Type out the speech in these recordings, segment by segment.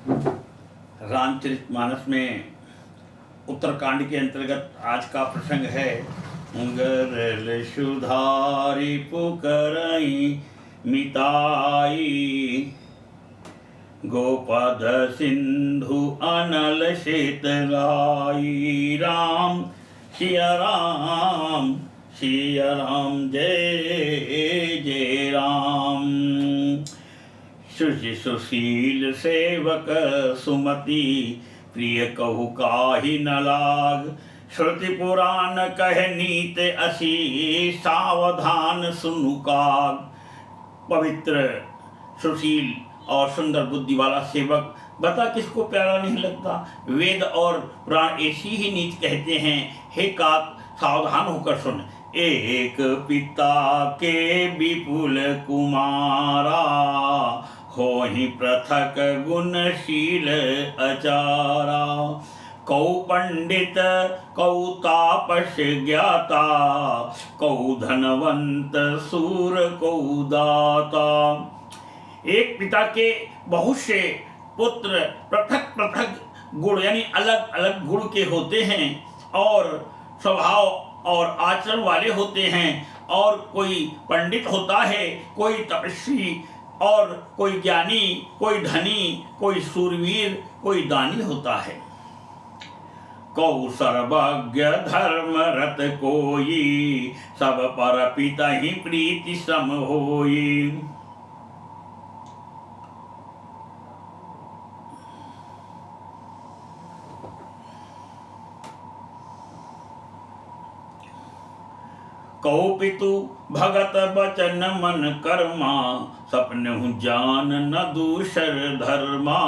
रामचरितमानस में उत्तरकांड के अंतर्गत आज का प्रसंग है। गरल सुधारी पुकरई मिताई, गोपद सिंधु अनल शीतलाई। राम सिया राम सिया राम, जय जय राम। शुचि सुशील सेवक सुमति, प्रिय कहु काहि न लाग। श्रुति पुराण कह नीत असी, सावधान सुनु काग। पवित्र सुशील और सुंदर बुद्धि वाला सेवक, बता किसको प्यारा नहीं लगता। वेद और पुराण ऐसी ही नीति कहते हैं। हे काक, सावधान होकर सुन। एक पिता के विपुल कुमारा, होहि पृथक गुणशील अचारा। कौ पंडित कौ तापस ज्ञाता, कौ धनवंत सूर कौ दाता। एक पिता के बहुत से पुत्र पृथक पृथक गुण यानी अलग अलग गुण के होते हैं और स्वभाव और आचरण वाले होते हैं। और कोई पंडित होता है, कोई तपस्वी और कोई ज्ञानी, कोई धनी, कोई सूरवीर, कोई दानी होता है। कौ सर्वज्ञ धर्म रत कोई, सब पर पिता ही प्रीति सम होई। कौ पितु भगत बचन मन कर्मा, सपने जान न दूसर धर्मा।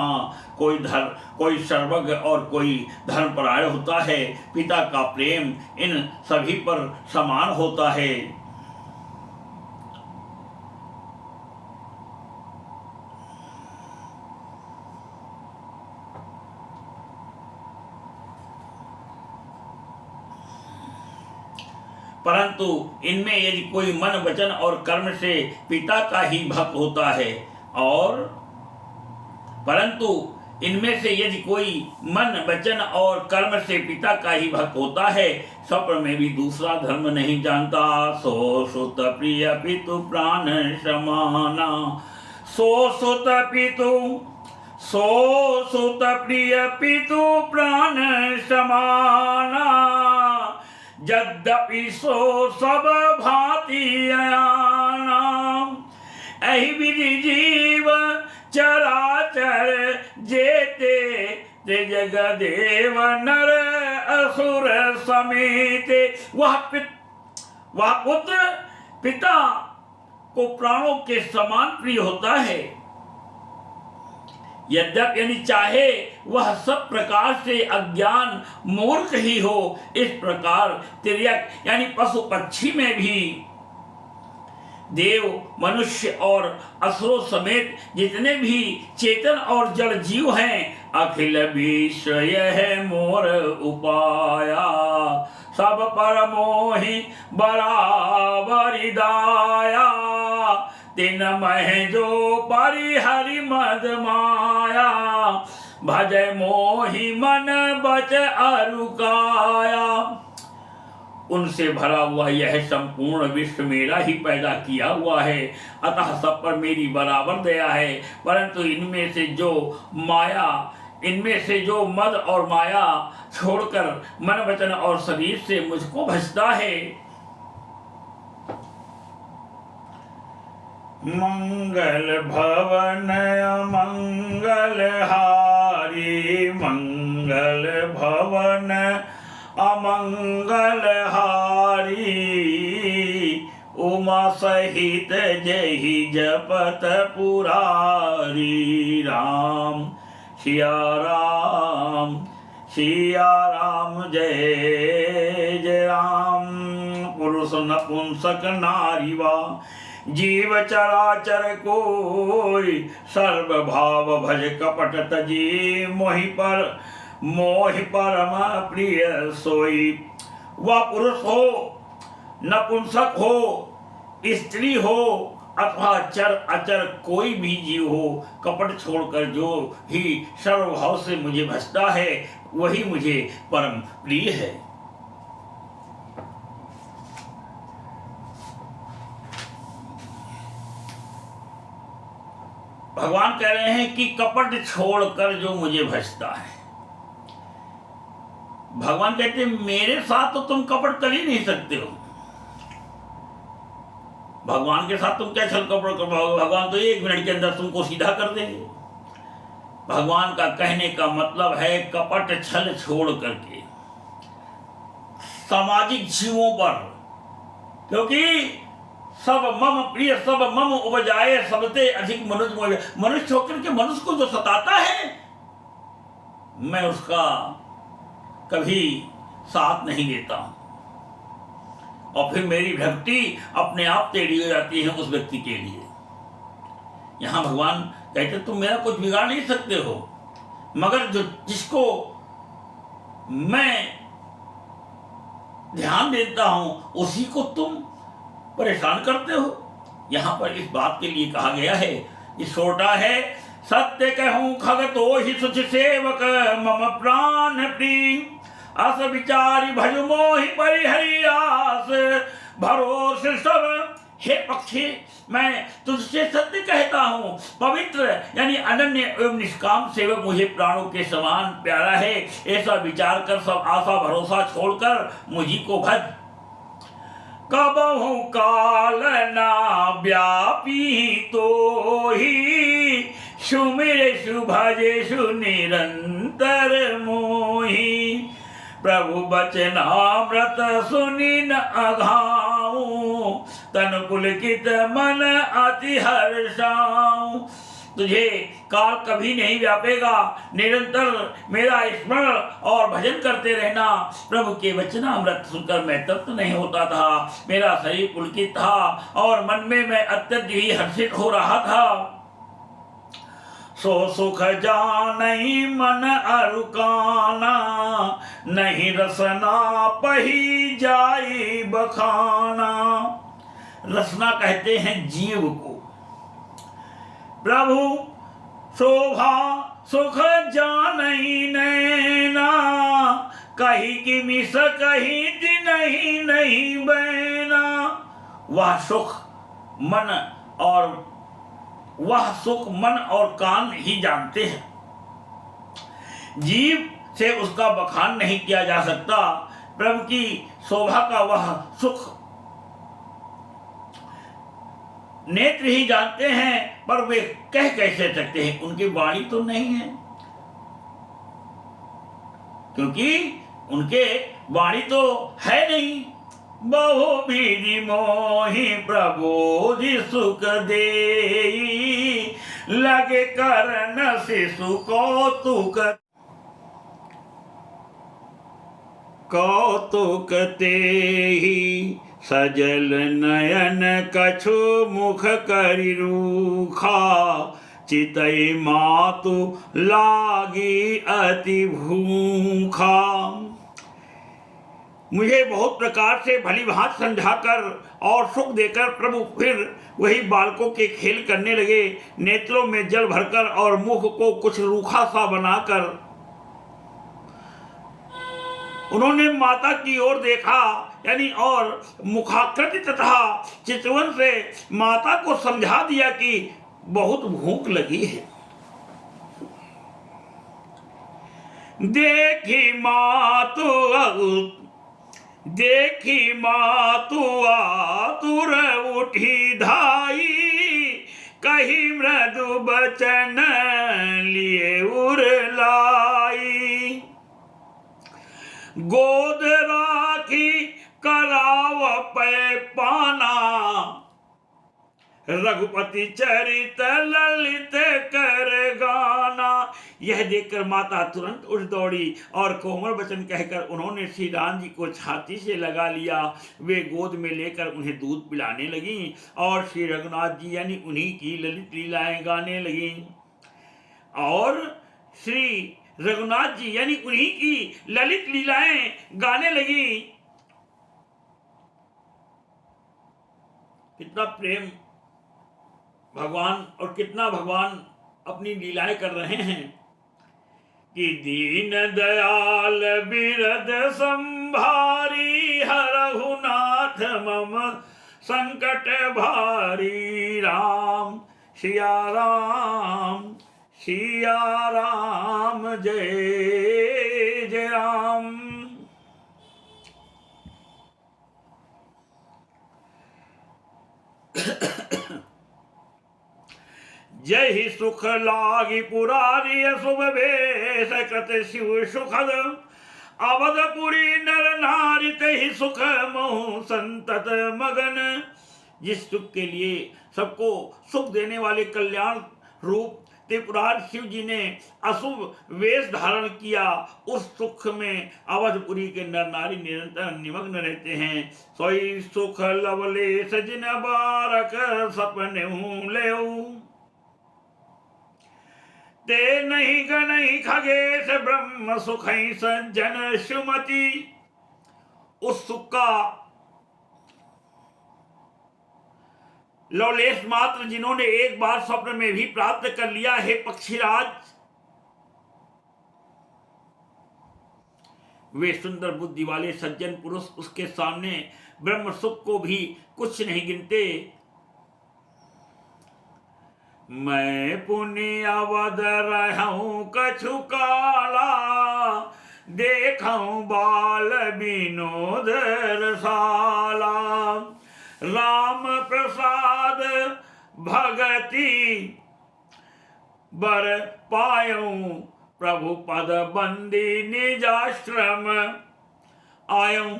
कोई सर्वज्ञ और कोई धर्मपरायण होता है। पिता का प्रेम इन सभी पर समान होता है। परंतु इनमें यदि कोई मन वचन और कर्म से पिता का ही भक्त होता है, और परंतु इनमें से यदि कोई मन वचन और कर्म से पिता का ही भक्त होता है, स्वप्न में भी दूसरा धर्म नहीं जानता। सो सुत प्रिय पितु प्राण समाना, सो सुत प्रिय पितु प्राण समाना। यद्यपि सो सब भांति अयाना, एहि विधि जीव चराचर जेते। ते जगदेव नर असुर समेत। वह पुत्र पिता को प्राणों के समान प्रिय होता है। यद्यपि यानी चाहे वह सब प्रकार से अज्ञान मूर्ख ही हो, इस प्रकार तिर्यक यानी पशु पक्षी में भी देव मनुष्य और असुरों समेत जितने भी चेतन और जड़ जीव हैं, अखिल विश्व यह मोर उपाया। सब पर मोहि बराबरि दाया, तिन मह जो परिहरि मद माया। भजय मोहि मन बच अरुकाया। उनसे भरा हुआ यह संपूर्ण विश्व मेरा ही पैदा किया हुआ है, अतः सब पर मेरी बराबर दया है। परंतु इनमें से जो मद और माया छोड़कर मन वचन और शरीर से मुझको भजता है। मंगल भवन अमंगल हारी, मंगल भवन अमंगल हारी। उमा सहित जहि जपत पुरारी। राम सिया राम जय जय राम। पुरुष नपुंसक नारी वा, जीव चराचर कोई। सर्व भाव भज कपट तजी, मोहि परम प्रिय सोई। वह पुरुष हो, नपुंसक हो, स्त्री हो अथवा चर अचर कोई भी जीव हो, कपट छोड़कर जो ही सर्वभाव से मुझे भजता है वही मुझे परम प्रिय है। भगवान कह रहे हैं कि कपट छोड़कर जो मुझे भजता है। भगवान कहते हैं मेरे साथ तो तुम कपट कर ही नहीं सकते हो। भगवान के साथ तुम क्या छल कपट कर पाओगे? भगवान तो 1 मिनट के अंदर तुमको सीधा कर देंगे। भगवान का कहने का मतलब है कपट छल छोड़ करके सामाजिक जीवों पर, क्योंकि सब मम प्रिय सब मम उपजाए सबसे अधिक मनुष्य। मनुष्य होकर के मनुष्य को जो सताता है मैं उसका कभी साथ नहीं देता हूं, और फिर मेरी भक्ति अपने आप टेढ़ी हो जाती है उस व्यक्ति के लिए। यहां भगवान कहते तुम मेरा कुछ बिगाड़ नहीं सकते हो, मगर जो जिसको मैं ध्यान देता हूं उसी को तुम परेशान करते हो। यहां पर इस बात के लिए कहा गया है, इस छोटा है सत्य कहूं खगतो ही सुच सेवक मम प्राण प्रिय अस विचारी भज मोहि परिहरियास भरोस सब। हे पक्षी मैं तुझसे सत्य कहता हूँ, पवित्र यानी अनन्य एवं निष्काम सेवक मुझे प्राणों के समान प्यारा है। ऐसा विचार कर सब आशा भरोसा छोड़कर मुझी को भज। कबहु काल ना व्यापी तो ही सुमिर सुभजे सुनिरंतर मोही प्रभु बचनामृत सुनि न अघाऊं तन पुलकित मन अति हर्षाऊं। तुझे काल कभी नहीं व्यापेगा, निरंतर मेरा स्मरण और भजन करते रहना। प्रभु के वचनामृत सुनकर मैं तृप्त नहीं होता था, मेरा शरीर पुलकित था और मन में मैं अत्यंत ही हर्षित हो रहा था। सो सुख जानई मन अरुकाना नहीं रसना पही जाई बखाना। रसना कहते हैं जीव को। प्रभु शोभा सुख जानई नैना कहीं की मिस कहीं दिन ही नहीं बैना। वह सुख मन और कान ही जानते हैं, जीव से उसका बखान नहीं किया जा सकता। प्रभु की शोभा का वह सुख नेत्र ही जानते हैं, पर वे कह कैसे सकते हैं, उनकी वाणी तो नहीं है, क्योंकि उनके वाणी तो है नहीं। बहु विधि मोहि प्रबोधि सुख देई लगे करन शिशु कौतुक तेहि सजल नयन कछु मुख करि रूखा चितई मातु लागी अति भूखा। मुझे बहुत प्रकार से भली भांति समझाकर और सुख देकर प्रभु फिर वही बालकों के खेल करने लगे। नेत्रों में जल भरकर और मुख को कुछ रूखा सा बनाकर उन्होंने माता की ओर देखा, यानी और मुखाकृति तथा चितवन से माता को समझा दिया कि बहुत भूख लगी है। देखी मातु आतुर उठी धाई कही मृदु बचन लिए उरलाई गोद राखी कराव पै पाना रघुपति चरित ललित कर गाना। यह देखकर माता तुरंत उठ दौड़ी और कोमल वचन कहकर उन्होंने श्री राम जी को छाती से लगा लिया। वे गोद में लेकर उन्हें दूध पिलाने लगी और श्री रघुनाथ जी यानी उन्हीं की ललित लीलाएं गाने लगी, और श्री रघुनाथ जी यानी उन्हीं की ललित लीलाएं गाने लगी। कितना प्रेम भगवान और कितना भगवान अपनी लीलाएं कर रहे हैं कि दीन दयाल बिरद संभारी हरहु नाथ मम संकट भारी। राम सिया राम सिया राम जय जय राम। जय ही सुख लागी पुरारी शुभ भेष कृत शिव सुखद अवधपुरी नर नारी ही सुख मोह संतत मगन। जिस सुख के लिए सबको सुख देने वाले कल्याण रूप त्रिपुरारी शिव जी ने अशुभ वेश धारण किया, उस सुख में अवधपुरी के नर नारी निरंतर निमग्न रहते हैं। सोई सुख लवलेश जिन बारक सपने ले ते नहीं गणई खगेश ब्रह्म सुख सज्जन सुमति। उस सुख का लवलेश मात्र जिन्होंने एक बार स्वप्न में भी प्राप्त कर लिया है पक्षीराज, वे सुंदर बुद्धि वाले सज्जन पुरुष उसके सामने ब्रह्म सुख को भी कुछ नहीं गिनते। मैं पुण्य अवध रहूं कछु काला, देखूं बाल विनोद रसाला। राम प्रसाद भगति बर पायूं, प्रभु पद बंदी निजाश्रम आयूं।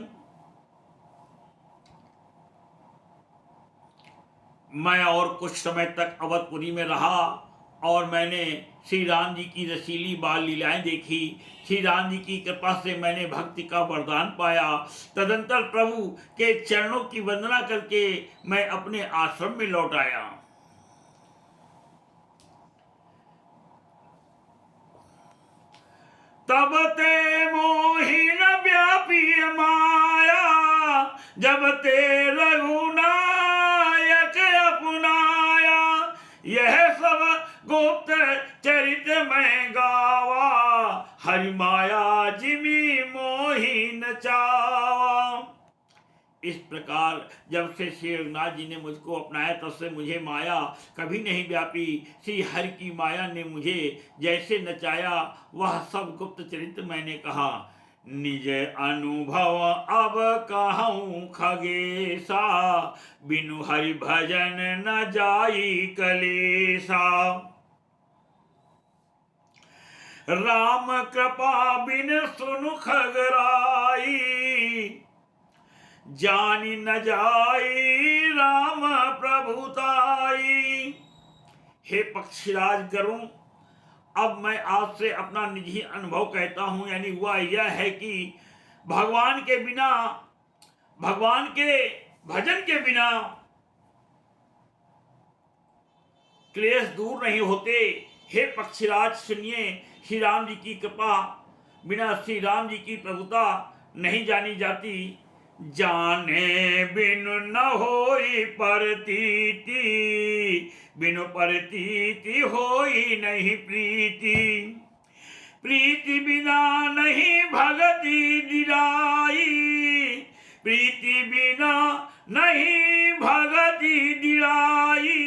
मैं और कुछ समय तक अवधपुरी में रहा और मैंने श्री राम जी की रसीली बाल लीलाएं देखी। श्री राम जी की कृपा से मैंने भक्ति का वरदान पाया। तदंतर प्रभु के चरणों की वंदना करके मैं अपने आश्रम में लौट आया। तब ते मोहिन व्यापी माया, जब ते रघुनायक अपनाया। यह सब गुप्त चरित में गावा, हरि माया जिमी मोहि नचावा। इस प्रकार जब से श्री रघुनाथ जी ने मुझको अपनाया तब से मुझे माया कभी नहीं व्यापी। श्री हरि की माया ने मुझे जैसे नचाया वह सब गुप्त चरित्र मैंने कहा। निज अनुभव अब कहूँ खगेशा, बिनु हरि भजन न जाई कलेसा। राम कृपा बिन सुनु खगराई, जानी न जाई राम प्रभुताई। हे पक्षीराज गरुण, अब मैं आपसे अपना निजी अनुभव कहता हूं, यानी हुआ यह है कि भगवान के बिना, भगवान के भजन के बिना क्लेश दूर नहीं होते। हे पक्षीराज सुनिए, श्री राम जी की कृपा बिना श्री राम जी की प्रभुता नहीं जानी जाती। जाने बिनु न होई परतीति, बिनु परतीति होई नहीं प्रीति। प्रीति बिना नहीं भगति दिलाई, प्रीति बिना नहीं भगति दिलाई।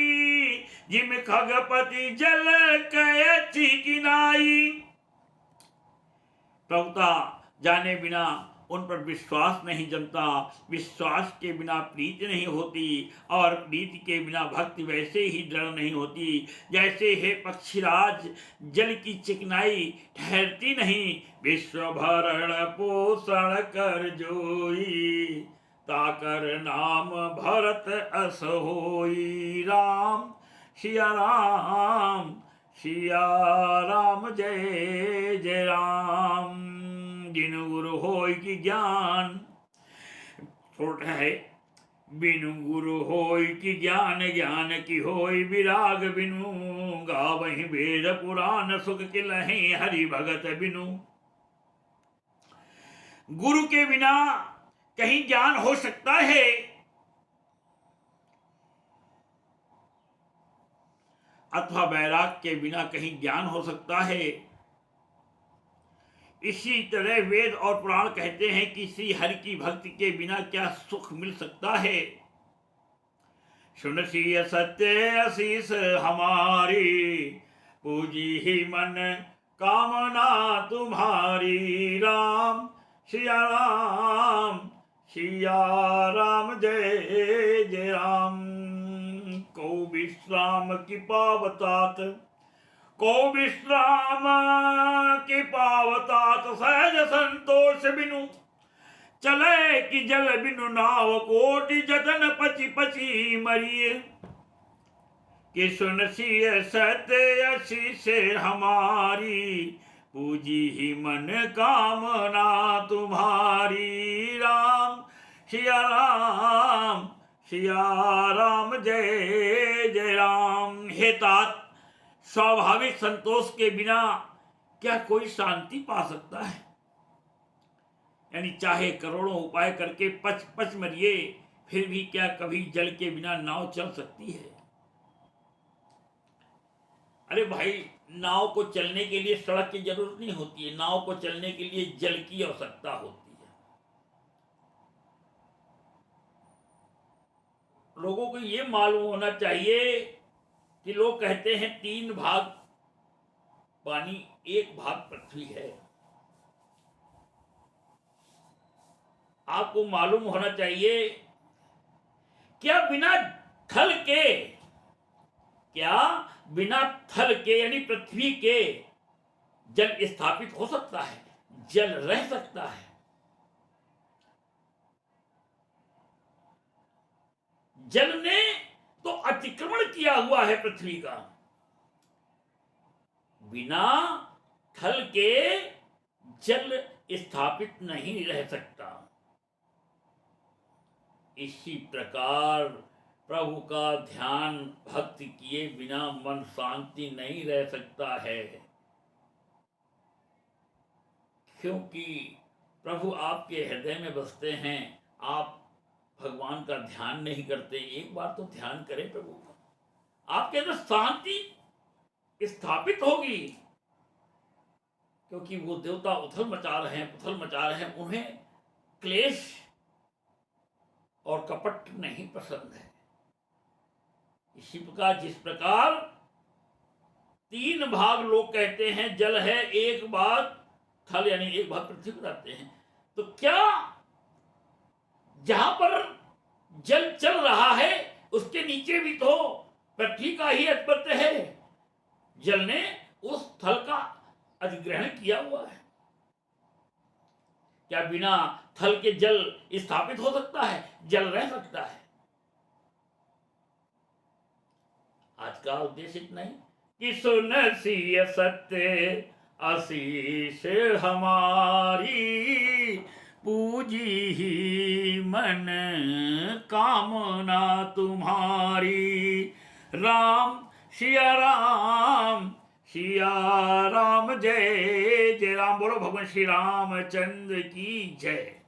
जिम खगपति जल कयची किनाई। प्रभुता जाने बिना उन पर विश्वास नहीं जमता, विश्वास के बिना प्रीति नहीं होती और प्रीति के बिना भक्ति वैसे ही दृढ़ नहीं होती जैसे हे पक्षीराज जल की चिकनाई ठहरती नहीं। विश्व भरण पोषण कर जोई, ताकर नाम भरत अस होई। राम सिया राम सिया राम जय जय राम। जिनु गुरु होय की ज्ञान, छोटा है, बिनु गुरु होय की ज्ञान, ज्ञान की होय विराग। बिनु गावहि वेद पुराण, सुख किलहि हरि भगत बिनु। गुरु के बिना कहीं ज्ञान हो सकता है? अथवा वैराग के बिना कहीं ज्ञान हो सकता है। इसी तरह वेद और पुराण कहते हैं कि श्री हरि की भक्ति के बिना क्या सुख मिल सकता है। सुन सिय सत्य आशीष हमारी, पूजी ही मन कामना तुम्हारी। राम सिया राम, सिया राम जय जय राम। को विश्राम की पावतात, को विश्राम की पावतात। सहज संतोष बिनु चले कि जल बिनु नाव। कोटि जतन पची पची मरिए, कि सुन सिय सत्य आशीष हमारी। पूजी ही मन कामना तुम्हारी। राम सिया राम, सिया राम जय जय राम। हे तात, स्वाभाविक संतोष के बिना क्या कोई शांति पा सकता है? यानी चाहे करोड़ों उपाय करके पच पच मरिए, फिर भी क्या कभी जल के बिना नाव चल सकती है? अरे भाई, नाव को चलने के लिए सड़क की जरूरत नहीं होती है, नाव को चलने के लिए जल की आवश्यकता होती है। लोगों को यह मालूम होना चाहिए कि लोग कहते हैं 3 भाग पानी 1 भाग पृथ्वी है। आपको मालूम होना चाहिए, क्या बिना थल के, क्या बिना थल के यानी पृथ्वी के जल स्थापित हो सकता है? जल रह सकता है? जल ने तो अतिक्रमण किया हुआ है पृथ्वी का। बिना थल के जल स्थापित नहीं रह सकता। इसी प्रकार प्रभु का ध्यान भक्ति किए बिना मन शांति नहीं रह सकता है, क्योंकि प्रभु आपके हृदय में बसते हैं। आप भगवान का ध्यान नहीं करते। एक बार तो ध्यान करें प्रभु का, आपके अंदर शांति स्थापित होगी। क्योंकि वो देवता उथल मचा रहे हैं, पुथल मचा रहे हैं, उन्हें क्लेश और कपट नहीं पसंद है। इसी प्रकार जिस प्रकार 3 भाग लोग कहते हैं जल है, 1 भाग थल यानी 1 भाग पृथ्वी बताते हैं, तो क्या जहां पर जल चल रहा है उसके नीचे भी तो पृथ्वी का ही आधिपत्य है? जल ने उस थल का अधिग्रहण किया हुआ है। क्या बिना थल के जल स्थापित हो सकता है? जल रह सकता है? आज का उद्देश्य इतना ही कि सुन सिय सत्य आशीष हमारी। पूजी ही मन कामना तुम्हारी। राम सिया राम, सिया राम जय जय राम। बोलो भगवान श्री रामचंद्र की जय।